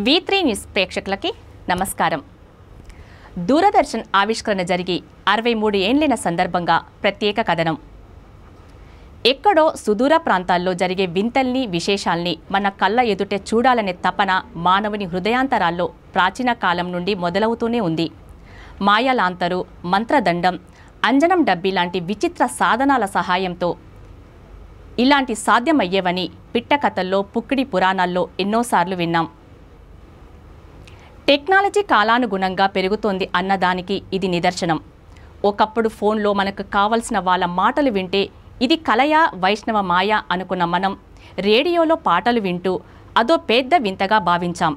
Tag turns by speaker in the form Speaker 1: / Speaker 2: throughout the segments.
Speaker 1: V3 news ప్రేక్షకులకి నమస్కారం. దూరదర్శన్ ఆవిష్కరణ జరిగి 63 ఏళ్లైన సందర్భంగా ప్రత్యేక కథనం. ఎక్కడో సుదూర ప్రాంతాల్లో జరిగే వింతల్ని విశేషాల్ని మన కళ్ళ ఎదుటే చూడాలనే తపన మానవుని హృదయాంతరాల్లో ప్రాచీన కాలం నుండి మొదలవుతూనే ఉంది. మాయలాంతరు, మంత్రదండం, అంజనం డబ్బి లాంటి విచిత్ర సాధనాల సహాయంతో ఇలాంటి సాధ్యమయ్యేవని పిట్టకథల్లో, పుక్కిడి పురాణాల్లో ఎన్నోసార్లు విన్నాం. టెక్నాలజీ కాలానుగుణంగా పెరుగుతోంది అన్నదానికి ఇది నిదర్శనం. ఒకప్పుడు ఫోన్లో మనకు కావలసిన వాళ్ళ మాటలు వింటే ఇది కలయా, వైష్ణవ మాయ అనుకున్న మనం రేడియోలో పాటలు వింటూ అదో పెద్ద వింతగా భావించాం.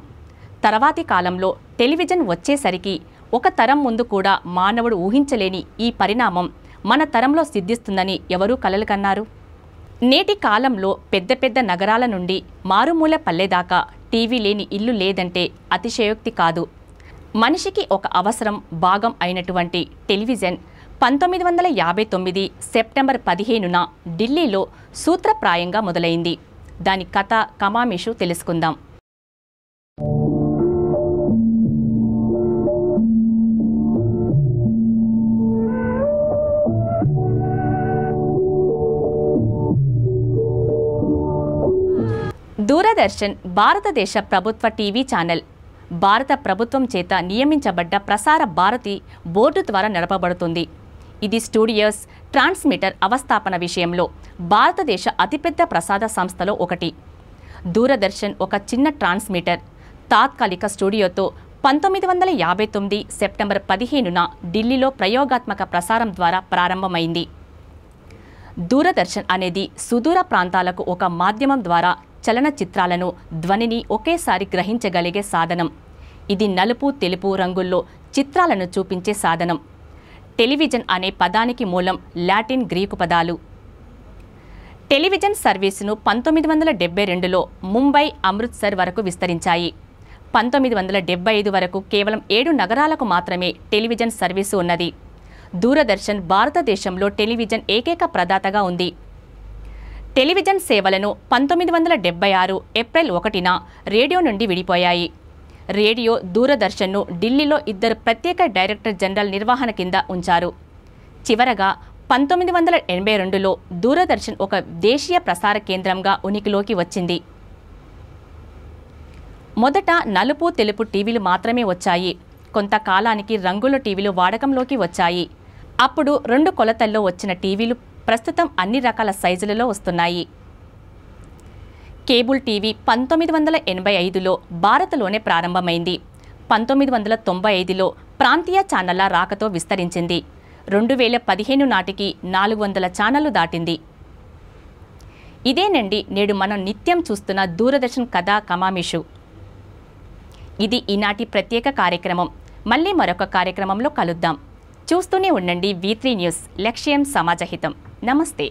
Speaker 1: తర్వాతి కాలంలో టెలివిజన్ వచ్చేసరికి ఒక తరం ముందు కూడా మానవుడు ఊహించలేని ఈ పరిణామం మన తరంలో సిద్ధిస్తుందని ఎవరూ కలలు కన్నారు? నేటి కాలంలో పెద్ద పెద్ద నగరాల నుండి మారుమూల పల్లెదాకా టీవీ లేని ఇల్లు లేదంటే అతిశయోక్తి కాదు. మనిషికి ఒక అవసరం, భాగం అయినటువంటి టెలివిజన్ 1959 సెప్టెంబర్ 15న ఢిల్లీలో సూత్రప్రాయంగా మొదలైంది. దాని కథ కమామిషు తెలుసుకుందాం. దూరదర్శన్ భారతదేశ ప్రభుత్వ టీవీ ఛానల్. భారత ప్రభుత్వం చేత నియమించబడ్డ ప్రసార భారతి బోర్డు ద్వారా నడపబడుతుంది. ఇది స్టూడియోస్, ట్రాన్స్మిటర్ అవస్థాపన విషయంలో భారతదేశ అతిపెద్ద ప్రసార సంస్థలో ఒకటి. దూరదర్శన్ ఒక చిన్న ట్రాన్స్మిటర్, తాత్కాలిక స్టూడియోతో 1959 సెప్టెంబర్ 15న ఢిల్లీలో ప్రయోగాత్మక ప్రసారం ద్వారా ప్రారంభమైంది. దూరదర్శన్ అనేది సుదూర ప్రాంతాలకు ఒక మాధ్యమం ద్వారా చలనచిత్రాలను, ధ్వనిని ఒకేసారి గ్రహించగలిగే సాధనం. ఇది నలుపు, తెలుపు రంగుల్లో చిత్రాలను చూపించే సాధనం. టెలివిజన్ అనే పదానికి మూలం లాటిన్, గ్రీకు పదాలు. టెలివిజన్ సర్వీసును 1972లో ముంబై, అమృత్సర్ వరకు విస్తరించాయి. 1975 వరకు కేవలం 7 నగరాలకు మాత్రమే టెలివిజన్ సర్వీసు ఉన్నది. దూరదర్శన్ భారతదేశంలో టెలివిజన్ ఏకైక ప్రదాతగా ఉంది. టెలివిజన్ సేవలను 1976 ఏప్రిల్ 1న రేడియో నుండి విడిపోయాయి. రేడియో దూరదర్శన్ను ఢిల్లీలో 2 ప్రత్యేక డైరెక్టర్ జనరల్ నిర్వహణ కింద ఉంచారు. చివరగా 1982లో దూరదర్శన్ ఒక దేశీయ ప్రసార కేంద్రంగా ఉనికిలోకి వచ్చింది. మొదట నలుపు, తెలుపు టీవీలు మాత్రమే వచ్చాయి. కొంతకాలానికి రంగుల టీవీలు వాడకంలోకి వచ్చాయి. అప్పుడు 2 కొలతల్లో వచ్చిన టీవీలు ప్రస్తుతం అన్ని రకాల సైజులలో వస్తున్నాయి. కేబుల్ టీవీ 1985లో భారత్లోనే ప్రారంభమైంది. 1995లో ప్రాంతీయ ఛానళ్ల రాకతో విస్తరించింది. 2015 నాటికి 400 ఛానళ్లు దాటింది. ఇదేనండి నేడు మనం నిత్యం చూస్తున్న దూరదర్శన్ కథ కమామిషు. ఇది ఈనాటి ప్రత్యేక కార్యక్రమం. మళ్ళీ మరొక కార్యక్రమంలో కలుద్దాం. చూస్తూనే ఉండండి V3 న్యూస్. లక్ష్యం సమాజహితం. నమస్తే.